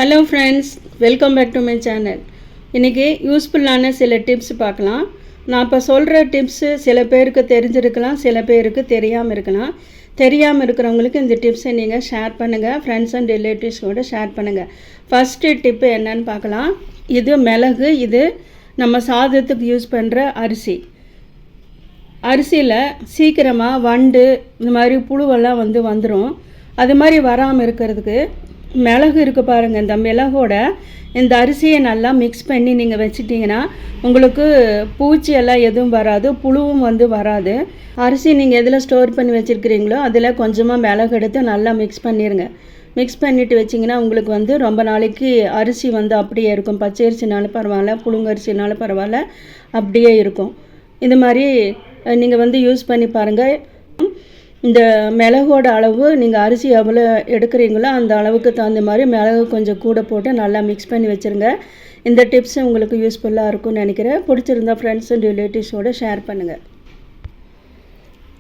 Hello friends, welcome back to my channel. இன்றைக்கி யூஸ்ஃபுல்லான சில டிப்ஸ் பார்க்கலாம். நான் இப்போ சொல்கிற டிப்ஸு சில பேருக்கு தெரிஞ்சிருக்கலாம், சில பேருக்கு தெரியாமல் இருக்கலாம். தெரியாமல் இருக்கிறவங்களுக்கு இந்த டிப்ஸை நீங்கள் ஷேர் பண்ணுங்கள், ஃப்ரெண்ட்ஸ் அண்ட் ரிலேட்டிவ்ஸோடு ஷேர் பண்ணுங்கள். ஃபஸ்ட்டு டிப்பு என்னன்னு பார்க்கலாம். இது மிளகு. இது நம்ம சாதத்துக்கு யூஸ் பண்ணுற அரிசியில் சீக்கிரமாக வண்டு இந்த மாதிரி புழுவெல்லாம் வந்துடும். அது மாதிரி வராமல் இருக்கிறதுக்கு மிளகு இருக்குது பாருங்கள். இந்த மிளகோட இந்த அரிசியை நல்லா மிக்ஸ் பண்ணி நீங்கள் வச்சிட்டிங்கன்னா உங்களுக்கு பூச்சியெல்லாம் எதுவும் வராது, புழுவும் வராது. அரிசி நீங்கள் எதில் ஸ்டோர் பண்ணி வச்சுருக்கிறீங்களோ அதில் கொஞ்சமாக மிளகு எடுத்து நல்லா மிக்ஸ் பண்ணிடுங்க. மிக்ஸ் பண்ணிவிட்டு வச்சிங்கன்னா உங்களுக்கு ரொம்ப நாளைக்கு அரிசி அப்படியே இருக்கும். பச்சை அரிசினாலும் பரவாயில்ல, புழுங்கரிசினாலும் பரவாயில்ல, அப்படியே இருக்கும். இது மாதிரி நீங்கள் யூஸ் பண்ணி பாருங்கள். இந்த மிளகோட அளவு நீங்கள் அரிசி எவ்வளோ எடுக்கிறீங்களோ அந்த அளவுக்கு தகுந்த மாதிரி மிளகு கொஞ்சம் கூட போட்டு நல்லா மிக்ஸ் பண்ணி வச்சுருங்க. இந்த டிப்ஸ் உங்களுக்கு யூஸ்ஃபுல்லாக இருக்கும்னு நினைக்கிறேன். பிடிச்சிருந்தா ஃப்ரெண்ட்ஸ் அண்ட் ரிலேட்டிவ்ஸோடு ஷேர் பண்ணுங்கள்.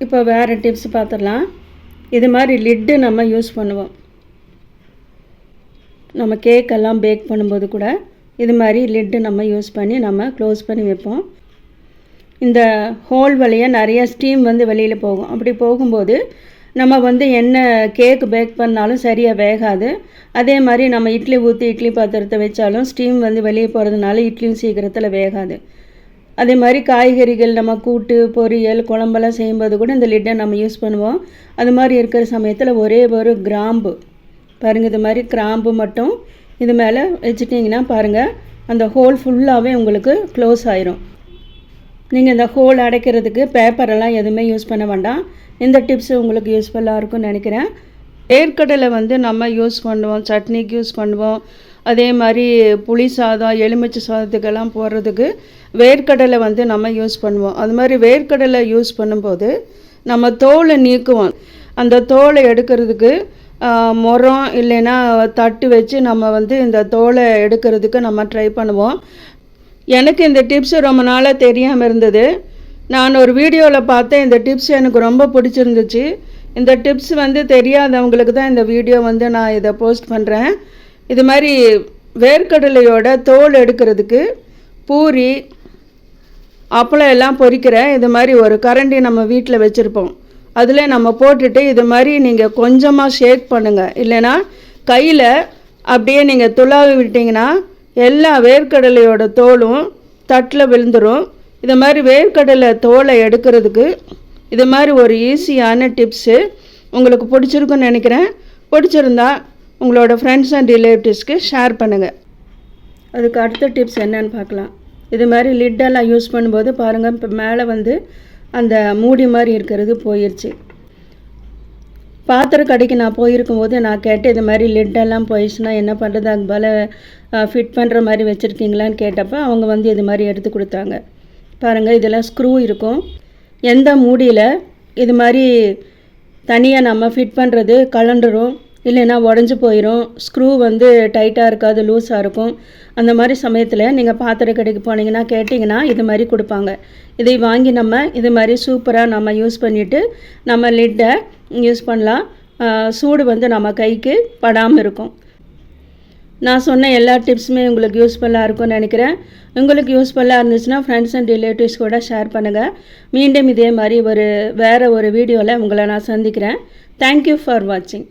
இப்போ வேறு டிப்ஸ் பார்த்துடலாம். இது மாதிரி லிட்டு நம்ம யூஸ் பண்ணுவோம். நம்ம கேக்கெல்லாம் பேக் பண்ணும்போது கூட இது மாதிரி லிட்டு நம்ம யூஸ் பண்ணி நம்ம க்ளோஸ் பண்ணி வைப்போம். இந்த ஹோல் வழியாக நிறைய ஸ்டீம் வெளியில் போகும். அப்படி போகும்போது நம்ம என்ன கேக் பேக் பண்ணாலும் சரியாக வேகாது. அதே மாதிரி நம்ம இட்லி ஊற்றி இட்லி பாத்திரத்தை வச்சாலும் ஸ்டீம் வெளியே போகிறதுனால இட்லியும் சீக்கிரத்தில் வேகாது. அதே மாதிரி காய்கறிகள் நம்ம கூட்டு, பொரியல், குழம்பெல்லாம் செய்யும்போது கூட இந்த லிட்டை நம்ம யூஸ் பண்ணுவோம். அது மாதிரி இருக்கிற சமயத்தில் ஒரே ஒரு கிராம்பு பாருங்கள், இது மாதிரி கிராம்பு மட்டும் இது மேலே வச்சுட்டிங்கன்னா பாருங்கள் அந்த ஹோல் ஃபுல்லாகவே உங்களுக்கு க்ளோஸ் ஆயிரும். நீங்கள் இந்த ஹோல் அடைக்கிறதுக்கு பேப்பரெல்லாம் எதுவுமே யூஸ் பண்ண வேண்டாம். இந்த டிப்ஸ் உங்களுக்கு யூஸ்ஃபுல்லாக இருக்கும்னு நினைக்கிறேன். வேர்க்கடலை நம்ம யூஸ் பண்ணுவோம், சட்னிக்கு யூஸ் பண்ணுவோம். அதே மாதிரி புளி சாதம், எலுமிச்சை சாதத்துக்கெல்லாம் போடுறதுக்கு வேர்க்கடலை நம்ம யூஸ் பண்ணுவோம். அது மாதிரி வேர்க்கடலை யூஸ் பண்ணும்போது நம்ம தோலை நீக்குவோம். அந்த தோலை எடுக்கிறதுக்கு முறம் இல்லைன்னா தட்டு வச்சு நம்ம இந்த தோலை எடுக்கிறதுக்கு நம்ம ட்ரை பண்ணுவோம். எனக்கு இந்த டிப்ஸ் ரொம்ப நாளாக தெரியாமல் இருந்தது. நான் ஒரு வீடியோவில் பார்த்தேன். இந்த டிப்ஸ் எனக்கு ரொம்ப பிடிச்சிருந்துச்சு. இந்த டிப்ஸ் தெரியாதவங்களுக்கு தான் இந்த வீடியோ நான் இதை போஸ்ட் பண்ணுறேன். இது மாதிரி வேர்க்கடலையோட தோல் எடுக்கிறதுக்கு பூரி, அப்பளம் எல்லாம் பொரிக்கிற இது மாதிரி ஒரு கரண்டி நம்ம வீட்டில் வச்சுருப்போம். அதில் நம்ம போட்டுட்டு இது மாதிரி நீங்கள் கொஞ்சமாக ஷேக் பண்ணுங்கள். இல்லைன்னா கையில் அப்படியே நீங்கள் துளாவி விட்டிங்கன்னா எல்லா வேர்க்கடலையோட தோலும் தட்டில் விழுந்துடும். இது மாதிரி வேர்க்கடலை தோலை எடுக்கிறதுக்கு இது மாதிரி ஒரு ஈஸியான டிப்ஸு உங்களுக்கு பிடிச்சிருக்குன்னு நினைக்கிறேன். பிடிச்சிருந்தா உங்களோட ஃப்ரெண்ட்ஸ் அண்ட் ரிலேட்டிவ்ஸ்க்கு ஷேர் பண்ணுங்கள். அதுக்கு அடுத்த டிப்ஸ் என்னன்னு பார்க்கலாம். இது மாதிரி லிட்டெல்லாம் யூஸ் பண்ணும்போது பாருங்கள், இப்போ மேலே அந்த மூடி மாதிரி இருக்கிறது போயிடுச்சு. பாத்திர கடைக்கு நான் போயிருக்கும்போது நான் கேட்டேன், இது மாதிரி லிட்டெல்லாம் போயிடுச்சுன்னா என்ன பண்ணுறது, அது போல் ஃபிட் பண்ணுற மாதிரி வச்சுருக்கீங்களான்னு கேட்டப்போ அவங்க இது மாதிரி எடுத்து கொடுத்தாங்க. பாருங்கள், இதெல்லாம் ஸ்க்ரூ இருக்கும். எந்த மூடியில் இது மாதிரி தனியாக நம்ம ஃபிட் பண்ணுறது கலண்டுரும், இல்லைன்னா உடஞ்சி போயிடும். ஸ்க்ரூ டைட்டாக இருக்காது, லூஸாக இருக்கும். அந்த மாதிரி சமயத்தில் நீங்கள் பாத்திர கடைக்கு போனீங்கன்னா கேட்டிங்கன்னா இது மாதிரி கொடுப்பாங்க. இதை வாங்கி நம்ம இது மாதிரி சூப்பராக நம்ம யூஸ் பண்ணிவிட்டு நம்ம லிட்டை யூஸ் பண்ணலாம். சூடு நம்ம கைக்கு படாமல் இருக்கும். நான் சொன்ன எல்லா டிப்ஸுமே உங்களுக்கு யூஸ்ஃபுல்லாக இருக்கும்னு நினைக்கிறேன். உங்களுக்கு யூஸ்ஃபுல்லாக இருந்துச்சுன்னா ஃப்ரெண்ட்ஸ் அண்ட் ரிலேட்டிவ்ஸ் கூட ஷேர் பண்ணுங்கள். மீண்டும் இதே மாதிரி வேறு ஒரு வீடியோவில் உங்களை நான் சந்திக்கிறேன். தேங்க்யூ ஃபார் வாட்சிங்.